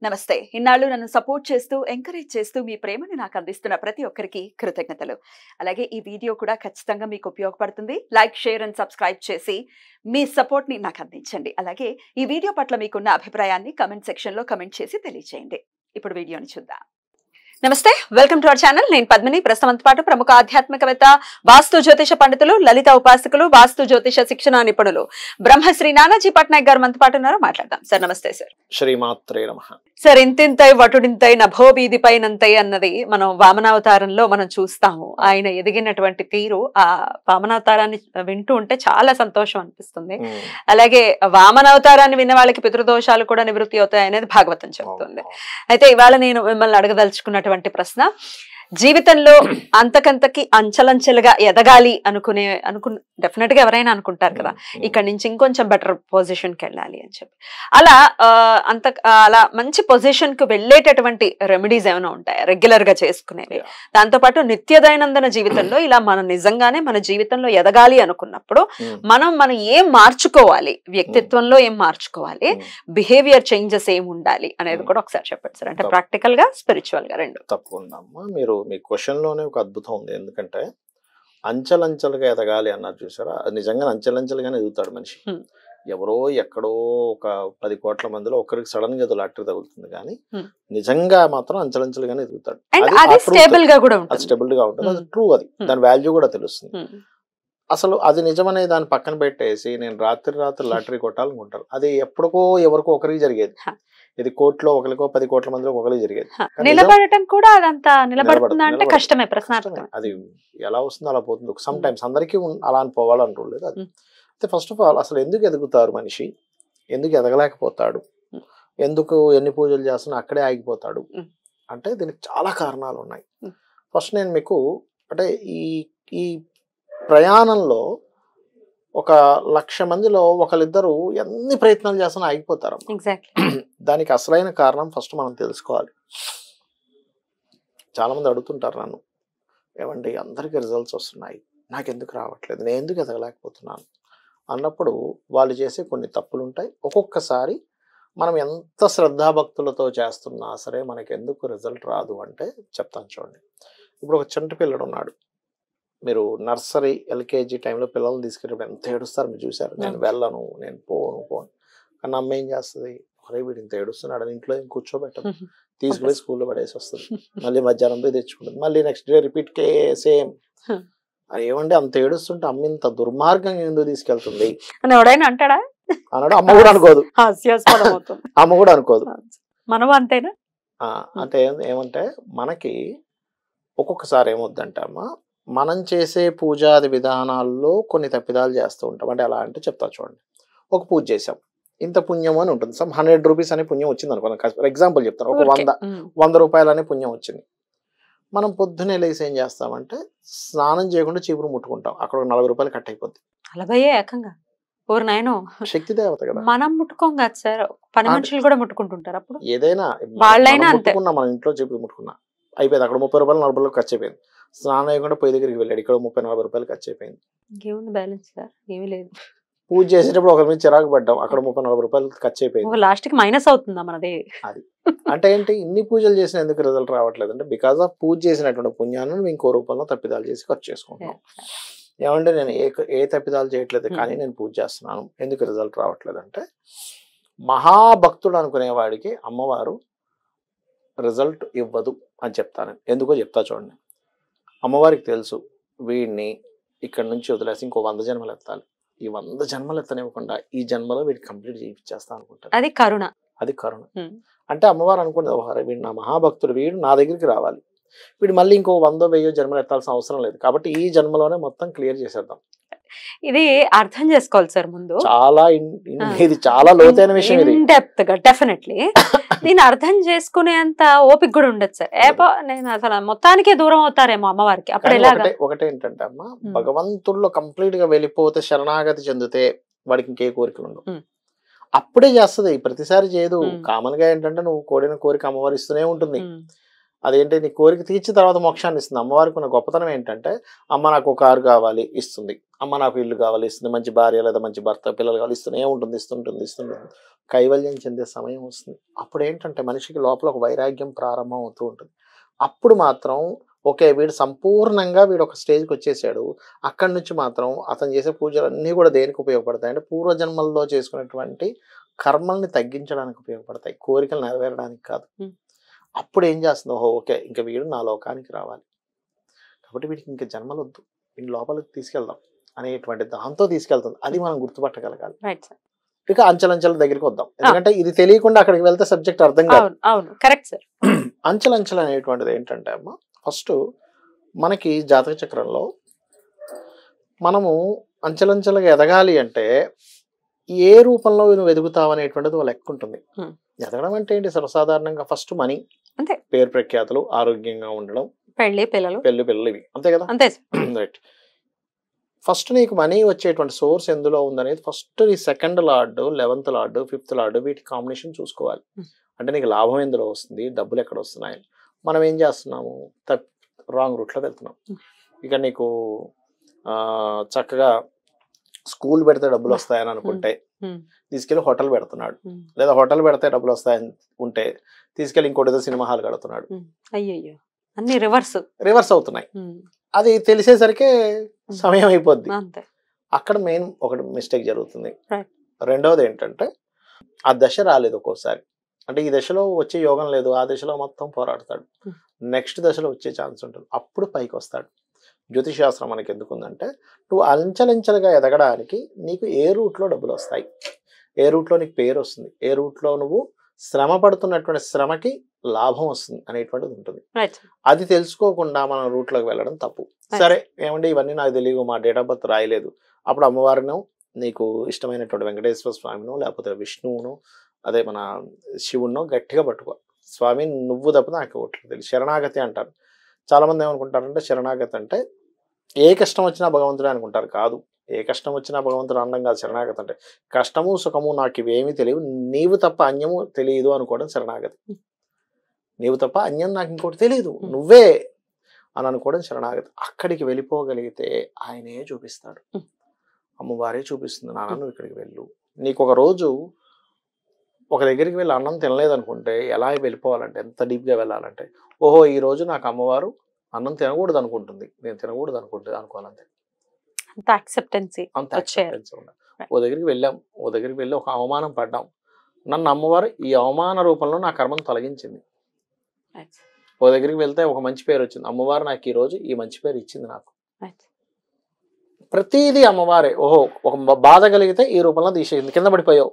నమస్తే. ఇన్నాళ్ళు నన్ను సపోర్ట్ చేస్తూ, ఎంకరేజ్ చేస్తూ మీ ప్రేమని నాకు అందిస్తున్న ప్రతి ఒక్కరికి కృతజ్ఞతలు. అలాగే ఈ వీడియో కూడా ఖచ్చితంగా మీకు ఉపయోగపడుతుంది. లైక్, షేర్ అండ్ సబ్స్క్రైబ్ చేసి మీ సపోర్ట్‌ని నాకు అందించండి. అలాగే ఈ వీడియో పట్ల మీకున్న అభిప్రాయాన్ని కామెంట్ సెక్షన్‌లో కామెంట్ చేసి తెలియజేయండి. ఇప్పుడు వీడియోని చూద్దాం. నమస్తే, వెల్కమ్ టు అవర్ ఛానల్. నేను పద్మిని. ప్రస్తుతంతో పాటు ప్రముఖ ఆధ్యాత్మికవేత్త, వాస్తు జ్యోతిష పండితులు, లలిత ఉపాసకులు, వాస్తు జ్యోతిష శిక్షణ నిపుణులు బ్రహ్మశ్రీ నానాజీ పట్నాయక్ గారు మనతో పాటు ఉన్నారు. మాట్లాడదాం. సార్ నమస్తే. సార్ శ్రీమాత్రే నమః. సార్, ఇంతింతై వటుడింతై నభోబీదిపైనంతై అన్నది మనం వామనావతారంలో మనం చూస్తాము. ఆయన ఎదిగినటువంటి తీరు, ఆ వామనావతారాన్ని వింటూ ఉంటే చాలా సంతోషం అనిపిస్తుంది. అలాగే వామనావతారాన్ని విన్న వాళ్ళకి పితృదోషాలు కూడా నివృత్తి అవుతాయి అనేది భాగవతం చెబుతుంది. అయితే ఇవాళ నేను మిమ్మల్ని అడగదలుచుకున్నటువంటి ప్రశ్న, జీవితంలో అంతకంతకి అంచెలంచెలుగా ఎదగాలి డెఫినెట్ గా ఎవరైనా అనుకుంటారు కదా, ఇక్కడ నుంచి ఇంకొంచెం బెటర్ పొజిషన్ కి వెళ్ళాలి అని చెప్పి. అలా మంచి పొజిషన్ కు వెళ్ళేటటువంటి రెమెడీస్ ఏమైనా ఉంటాయా రెగ్యులర్ గా చేసుకునేవి? దాంతో పాటు నిత్య దైనందిన జీవితంలో ఇలా మనం నిజంగానే మన జీవితంలో ఎదగాలి అనుకున్నప్పుడు మనం ఏం మార్చుకోవాలి, వ్యక్తిత్వంలో ఏం మార్చుకోవాలి, బిహేవియర్ చేంజెస్ ఏం ఉండాలి అనేది కూడా ఒకసారి చెప్పండి సార్. అంటే ప్రాక్టికల్ గా, స్పిరిచువల్ గా రెండు. తప్పకుండా అమ్మా. మీరు మీ క్వశ్చన్ లోనే ఒక అద్భుతం ఉంది. ఎందుకంటే అంచెలంచెలుగా ఎదగాలి అన్నారు చూసారా, అది నిజంగా అంచెలంచెలుగానే ఎదుగుతాడు మనిషి. ఎవరో ఎక్కడో ఒక 10 కోట్ల మందిలో ఒకరికి సడన్ గా లాటరీ తగులుతుంది, కానీ నిజంగా మాత్రం అంచెలంచెలుగానే ఎదుగుతాడు. అది స్టేబుల్ గా ఉంటుంది. అది ట్రూ. అది దాని వాల్యూ కూడా తెలుస్తుంది. అసలు అది నిజమనే దాన్ని పక్కన పెట్టేసి నేను రాత్రి లాటరీ కొట్టాలనుకుంటారు. అది ఎప్పటికో ఎవరికో ఒకరికి జరిగేది. ఇది కోట్లో ఒకరికో 10 కోట్ల మందిలో ఒకరికి జరిగేది. నిలబడటం కూడా అదంతా నిలబడుతుందంటే కష్టమే, ప్రశ్నార్థకమే. అది ఎలా వస్తుందో అలా పోతుంది. సమ్ టైమ్స్ అందరికీ అలా అని పోవాలంటలేదు. అది అయితే ఫస్ట్ ఆఫ్ ఆల్ అసలు ఎందుకు ఎదుగుతారు మనిషి, ఎందుకు ఎదగలేకపోతాడు, ఎందుకు ఎన్ని పూజలు చేస్తున్నా అక్కడే ఆగిపోతాడు అంటే దీనికి చాలా కారణాలు ఉన్నాయి. ఫస్ట్ నేను మీకు అంటే ఈ ప్రయాణంలో 1,00,000 మందిలో ఒకరిద్దరు ఎన్ని ప్రయత్నాలు చేస్తున్నా ఆగిపోతారు. దానికి అసలైన కారణం ఫస్ట్ మనం తెలుసుకోవాలి. చాలా మంది అడుగుతుంటారు నన్ను, ఏమండి అందరికీ రిజల్ట్స్ వస్తున్నాయి, నాకెందుకు రావట్లేదు, నేను ఎందుకు ఎదగలేకపోతున్నాను అన్నప్పుడు వాళ్ళు చేసే కొన్ని తప్పులు ఉంటాయి. ఒక్కొక్కసారి మనం ఎంత శ్రద్ధాభక్తులతో చేస్తున్నా సరే మనకి ఎందుకు రిజల్ట్ రాదు అంటే చెప్తాను చూడండి. ఇప్పుడు ఒక చంటి పిల్లడు ఉన్నాడు. మీరు నర్సరీ, ఎల్కేజీ టైంలో పిల్లల్ని తీసుకెళ్ళినప్పుడు ఎంత ఏడుస్తారు మీరు చూసారు. నేను వెళ్ళను, నేను పోను కానీ అమ్మ ఏం చేస్తుంది, అరే వీడు ఇంత ఏడుస్తున్నాడు అని ఇంట్లో ఏం కూర్చోబెట్టదు, తీసుకుపోయి స్కూల్లో పడేసి వస్తుంది. మళ్ళీ మధ్యాహ్నం పోయి తెచ్చుకుంటుంది, మళ్ళీ నెక్స్ట్ డే రిపీట్ సేమ్. అది ఏమంటే అంత ఏడుస్తుంటే అమ్మ ఇంత దుర్మార్గంగా ఎందుకు తీసుకెళ్తుంది అంటాడా అన్నాడు. అమ్మ కూడా అనుకోదు, అమ్మ కూడా అనుకోదు. మనం అంతేనా అంటే ఏమంటే మనకి ఒక్కొక్కసారి ఏమొద్దంటే అమ్మ, మనం చేసే పూజాది విధానాల్లో కొన్ని తప్పిదాలు చేస్తూ ఉంటాం. అంటే ఎలా అంటే చెప్తా చూడండి. ఒక పూజ చేసాం, ఇంత పుణ్యం అని ఉంటుంది. 100 రూపీస్ అనే పుణ్యం వచ్చింది అనుకోండి. ఫర్ ఎగ్జాంపుల్ చెప్తాను, ఒక 100 రూపాయలు అనే పుణ్యం వచ్చింది. మనం పొద్దునే లేసి ఏం చేస్తామంటే స్నానం చేయకుండా చీపురు ముట్టుకుంటాం. అక్కడ 40 రూపాయలు కట్ అయిపోద్ది. ఏకంగా శక్తి దేవత కదా. మనం ముట్టుకోం కదా సార్, పని మనుషులు కూడా ముట్టుకుంటుంటారు. అప్పుడు ఏదైనా ముట్టుకున్నా, మన ఇంట్లో చీపురు ముట్టుకున్నా అయిపోయింది. అక్కడ 30 రూపాయలు 40 రూపాయలు ఖర్చు అయిపోయింది. స్నానం చేయకుండా పొయ్యి దగ్గరికి వెళ్ళాడు, ఇక్కడ 30-40 రూపాయలు ఖర్చు అయిపోయింది. ఇంకేముంది బ్యాలెన్స్ సార్, ఏమీ లేదు. పూజ చేసేటప్పుడు ఒకరి మీద చిరాకు పడ్డాం, అక్కడ 30-40 రూపాయలు ఖర్చు అయిపోయింది. లాస్ట్ కి మైనస్ అవుతుందా మనది? అది అంటే ఏంటి, ఇన్ని పూజలు చేసిన ఎందుకు రిజల్ట్ రావట్లేదు అంటే బికాస్ ఆఫ్ పూజ చేసినటువంటి పుణ్యాన్ని ఇంకో రూపంలో తప్పిదాలు చేసి ఖర్చు చేసుకుంటాం. ఏమంటే నేను ఏ తప్పిదాలు చేయట్లేదు కానీ నేను పూజ చేస్తున్నాను, ఎందుకు రిజల్ట్ రావట్లేదు అంటే మహాభక్తుడు అనుకునేవాడికి అమ్మవారు రిజల్ట్ ఇవ్వదు అని చెప్తాను. ఎందుకో చెప్తా చూడండి. అమ్మవారికి తెలుసు వీడిని ఇక్కడ నుంచి వదిలేసి ఇంకో 100 జన్మలు ఎత్తాలి, ఈ 100 జన్మలు ఎత్తనివ్వకుండా ఈ జన్మలో వీడికి కంప్లీట్ చేయిచ్చేస్తా అనుకుంటారు. అది కరుణ. అంటే అమ్మవారు అనుకుంటుంది, వీడు నా మహాభక్తుడు, వీడు నా దగ్గరికి రావాలి, వీడు మళ్ళీ ఇంకో 100-1000 జన్మలు ఎత్తాల్సిన అవసరం లేదు, కాబట్టి ఈ జన్మలోనే మొత్తం క్లియర్ చేసేద్దాం. ఇది అర్థం చేసుకోవాలి సార్ ముందు. ఇది చాలా లోతైన విషయం. డెఫినెట్లీ దీన్ని అర్థం చేసుకునేంత ఓపిక కూడా ఉండదు సార్. నేను అసలు మొత్తానికే దూరం అవుతారేమో అమ్మవారికి. అప్పుడు ఒకటేంటంటే అమ్మ, భగవంతుల్లో కంప్లీట్ గా వెళ్ళిపోతే, శరణాగతి చెందితే వాడికి ఇంకే కోరికలు ఉండవు. అప్పుడే చేస్తుంది, ప్రతిసారి చేయదు. కామన్ గా ఏంటంటే నువ్వు కోరిన కోరిక అమ్మవారు ఇస్తూనే ఉంటుంది. అదేంటి నీ కోరిక తీర్చి తర్వాత మోక్షాన్ని ఇస్తుంది. అమ్మవారికి ఉన్న గొప్పతనం ఏంటంటే, అమ్మ నాకు ఒక కారు కావాలి ఇస్తుంది, అమ్మ నాకు ఇల్లు కావాలి ఇస్తుంది, మంచి భార్య లేదా మంచి భర్త పిల్లలు కావాలి ఇస్తూనే ఉంటుంది, ఇస్తుంటుంది. కైవల్యం చెందే సమయం వస్తుంది. అప్పుడు ఏంటంటే మనిషికి లోపల ఒక వైరాగ్యం ప్రారంభం అవుతూ ఉంటుంది. అప్పుడు మాత్రం ఓకే, వీడు సంపూర్ణంగా వీడు ఒక స్టేజ్కి వచ్చేసాడు. అక్కడి నుంచి మాత్రం అతను చేసే పూజలు అన్నీ కూడా దేనికి ఉపయోగపడతాయి అంటే, పూర్వజన్మల్లో చేసుకున్నటువంటి కర్మల్ని తగ్గించడానికి ఉపయోగపడతాయి, కోరికలు నెరవేరడానికి కాదు. అప్పుడు ఏం చేస్తుంది, ఓహో ఓకే ఇంకా వీడు నా లోకానికి రావాలి, కాబట్టి వీడికి ఇంకా జన్మలు వద్దు, వీడి లోపలికి తీసుకెళ్దాం అనేటువంటి దాంతో తీసుకెళ్తుంది. అది మనం గుర్తుపట్టగలగాలి. ఇక అంచెలంచెల దగ్గరికి వద్దాం, ఎందుకంటే ఇది తెలియకుండా అక్కడికి వెళ్తే సబ్జెక్ట్ అర్థం కాదు. Correct sir. అంచెలంచెలు అనేటువంటిది ఏంటంటే అమ్మ, ఫస్ట్ మనకి జాతక చక్రంలో మనము అంచెలంచెలుగా ఎదగాలి అంటే ఏ రూపంలో నువ్వు ఎదుగుతావు అనేటువంటిది ఒక లెక్క ఉంటుంది. ఎదగడం అంటే ఏంటి, సర్వసాధారణంగా ఫస్ట్ మనీ, అంతే, పేరు ప్రఖ్యాతులు, ఆరోగ్యంగా ఉండడం, పెళ్లి పిల్లలు ఇవి అంతే కదా. అంతే రైట్. ఫస్ట్ నీకు మనీ వచ్చేటువంటి సోర్స్ ఎందులో ఉందనేది ఫస్ట్ నీ second lord, 11th lord, 5th lord వీటి కాంబినేషన్ చూసుకోవాలి. అంటే నీకు లాభం ఎందులో వస్తుంది, డబ్బులు ఎక్కడ వస్తున్నాయి. మనం ఏం చేస్తున్నాము, రాంగ్ రూట్లో వెళ్తున్నాం. ఇక నీకు చక్కగా స్కూల్ పెడితే డబ్బులు వస్తాయని అనుకుంటే తీసుకెళ్లి హోటల్ పెడుతున్నాడు, లేదా హోటల్ పెడితే డబ్బులు వస్తాయని ఉంటే తీసుకెళ్లి ఇంకోటి ఏదో సినిమా హాల్ కడుతున్నాడు. అయ్యో అన్ని రివర్స్ అవుతున్నాయి. అది తెలిసేసరికి సమయం అయిపోద్ది. అక్కడ మెయిన్ ఒకటి మిస్టేక్ జరుగుతుంది. రెండవది ఏంటంటే ఆ దశ రాలేదు ఒక్కోసారి, అంటే ఈ దశలో వచ్చే యోగం లేదు, ఆ దశలో మొత్తం పోరాడతాడు, నెక్స్ట్ దశలో వచ్చే ఛాన్స్ ఉంటుంది, అప్పుడు పైకి వస్తాడు. జ్యోతిష్ శాస్త్రం మనకి ఎందుకుందంటే, నువ్వు అంచెలంచెలుగా ఎదగడానికి నీకు ఏ రూట్లో డబ్బులు వస్తాయి, ఏ రూట్లో నీకు పేరు వస్తుంది, ఏ రూట్లో నువ్వు శ్రమ పడుతున్నటువంటి శ్రమకి లాభం వస్తుంది అనేటువంటిది ఉంటుంది. అది తెలుసుకోకుండా మనం రూట్లోకి వెళ్ళడం తప్పు. సరే ఏమంటే ఇవన్నీ నాకు తెలియదు, మా డేట్ ఆఫ్ బర్త్ రాయలేదు, అప్పుడు అమ్మవారినో నీకు ఇష్టమైనటువంటి వెంకటేశ్వర స్వామినో లేకపోతే విష్ణువునో అదే మన శివుణ్ణో గట్టిగా పట్టుకో. స్వామి నువ్వు తప్ప నాకు ఒకటి తెలియదు. శరణాగతి అంటారు. చాలా మంది ఏమనుకుంటారంటే శరణాగతి అంటే ఏ కష్టం వచ్చినా భగవంతుడే అనుకుంటారు. కాదు, ఏ కష్టం వచ్చినా భగవంతుడు అనడం కాదు శరణాగతి అంటే. కష్టము సుఖము నాకు ఇవేమీ తెలియవు, నీవు తప్ప అన్యము తెలియదు అనుకోవడం శరణాగతి. నీవు తప్ప అన్యం నాకు ఇంకోటి తెలియదు, నువ్వే అని అనుకోవడం శరణాగతి. అక్కడికి వెళ్ళిపోగలిగితే ఆయనే చూపిస్తాడు, అమ్మవారే చూపిస్తుంది, నాన్న నువ్వు ఇక్కడికి వెళ్ళు. నీకు ఒక రోజు ఒక దగ్గరికి వెళ్ళి అన్నం తినలేదు అనుకుంటే ఎలా వెళ్ళిపోవాలంటే, ఎంత డీప్గా వెళ్ళాలంటే, ఓహో ఈ రోజు నాకు అమ్మవారు అన్నం తినకూడదు అనుకుంటుంది, నేను తినకూడదు అనుకోవాలంతే. అంత యాక్సెప్టెన్సీ ఉండాలి. ఓ దగ్గరికి వెళ్ళాం, ఓ దగ్గరికి వెళ్ళి ఒక అవమానం పడ్డాం, నన్ను అమ్మవారు ఈ అవమాన రూపంలో నా కర్మను తొలగించింది. ఓ దగ్గరికి వెళ్తే ఒక మంచి పేరు వచ్చింది, అమ్మవారు నాకు ఈ రోజు ఈ మంచి పేరు ఇచ్చింది. నాకు ప్రతిదీ అమ్మవారే. ఓహో ఒక బాధ కలిగితే ఈ రూపంలో తీసేసింది, కింద పడిపోయావు,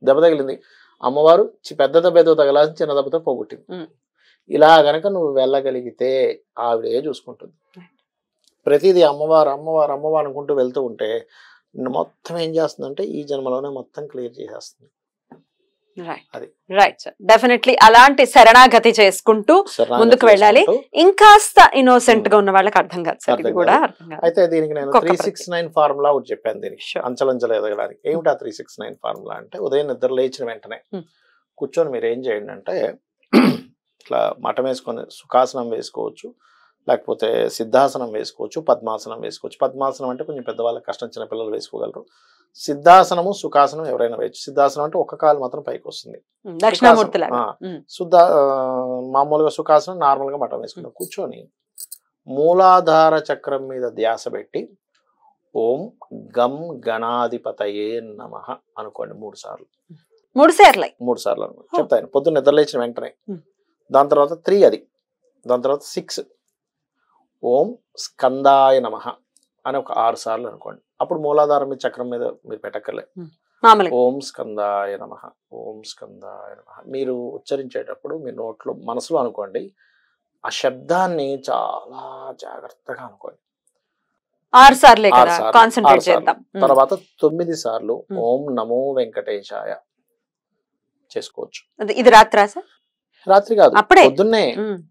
దెబ్బ తగిలింది, అమ్మవారు పెద్ద దెబ్బ ఏదో తగలాల్సి చిన్న దెబ్బతో పోగొట్టింది. ఇలా గనక నువ్వు వెళ్ళగలిగితే ఆవిడే చూసుకుంటుంది. ప్రతిదీ అమ్మవారు అమ్మవారు అమ్మవారు అనుకుంటూ వెళ్తూ ఉంటే మొత్తం ఏం చేస్తుందంటే ఈ జన్మలోనే మొత్తం క్లియర్ చేసేస్తుంది. రైట్ సార్, డెఫినెట్లీ అలాంటి శరణాగతి చేసుకుంటూ ముందుకు వెళ్ళాలి. ఇంకాస్త ఇన్నోసెంట్ గా ఉన్న వాళ్ళకి అర్థం కాదు సార్ ఇది కూడా. అయితే దీనికి నేను 369 ఫార్ములా ఒకటి చెప్పాను దీనికి, అంచలంచలు ఎదగడానికి. ఏమిటా 369 ఫార్ములా అంటే, ఉదయం నిద్ర లేచిన వెంటనే కూర్చొని మీరు ఏం చేయండి అంటే, ఇట్లా మఠం వేసుకొని సుఖాసనం వేసుకోవచ్చు, లేకపోతే సిద్ధాసనం వేసుకోవచ్చు, పద్మాసనం వేసుకోవచ్చు. పద్మాసనం అంటే కొంచెం పెద్దవాళ్ళకి కష్టం, చిన్న పిల్లలు వేసుకోగలరు. సిద్ధాసనము సుఖాసనం ఎవరైనా వేయచ్చు. సిద్ధాసనం అంటే ఒక కాలు మాత్రం పైకి వస్తుంది, మామూలుగా సుఖాసనం నార్మల్ గా మఠం వేసుకుంటాం. కూర్చొని మూలాధార చక్రం మీద ధ్యాస పెట్టి ఓం గం గణాధిపతయే నమః అనుకోండి 3 సార్లు. 3 సార్లు అనుకోండి. చెప్తాను పొద్దున్న నిద్ర లేచిన వెంటనే. దాని తర్వాత 3 అది, దాని తర్వాత 6 ఓం స్కందాయ నమః అని ఒక 6 సార్లు అనుకోండి. అప్పుడు మూలాధారం మీద చక్రం మీద మీరు పెట్టక్కర్లే. ఓం స్కందాయ నమః, ఓం స్కందాయ నమః మీరు ఉచ్చరించేటప్పుడు మీ నోట్లో మనసులో అనుకోండి. ఆ శబ్దాన్ని చాలా జాగ్రత్తగా అనుకోండి. 6 సార్లే కదా, కాన్సంట్రేట్ చేద్దాం. తర్వాత 9 సార్లు ఓం నమో వెంకటేశాయ చేసుకోవచ్చు. ఇది రాత్రి సార్? రాత్రి కాదు, పొద్దున్నే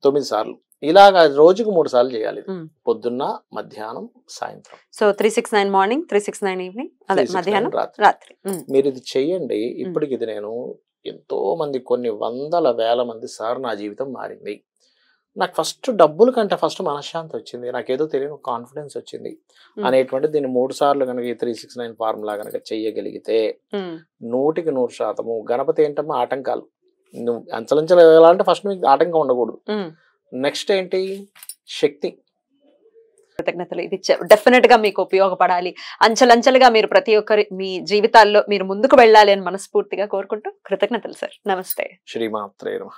9 సార్లు. ఇలాగా రోజుకు 3 సార్లు చేయాలి, పొద్దున్న, మధ్యాహ్నం, సాయంత్రం. సో 369 మార్నింగ్, 369 ఈవినింగ్, అదే మధ్యాహ్నం, రాత్రి. మీరు ఇది చెయ్యండి. ఇప్పటికి ఇది నేను ఎంతో మంది, కొన్ని వందల వేల మంది సార్ నా జీవితం మారింది, నాకు ఫస్ట్ డబ్బుల కంటే ఫస్ట్ మనశ్శాంతి వచ్చింది, నాకేదో తెలియని కాన్ఫిడెన్స్ వచ్చింది అనేటువంటి దీన్ని 3 సార్లు కనుక ఈ 369 ఫార్ములా కనుక చెయ్యగలిగితే 100% గణపతి ఏంటమ్మా ఆటంకాలు, నువ్వు అంచలంచలు ఎదగాలంటే ఫస్ట్ మీకు ఆటంకం ఉండకూడదు. నెక్స్ట్ ఏంటి, శక్తి. కృతజ్ఞతలు. ఇది డెఫినెట్ గా మీకు ఉపయోగపడాలి, అంచెలంచెలుగా మీరు ప్రతి ఒక్కరి మీ జీవితాల్లో మీరు ముందుకు వెళ్ళాలి అని మనస్ఫూర్తిగా కోరుకుంటూ కృతజ్ఞతలు సార్. నమస్తే. శ్రీమాత్రే నమః.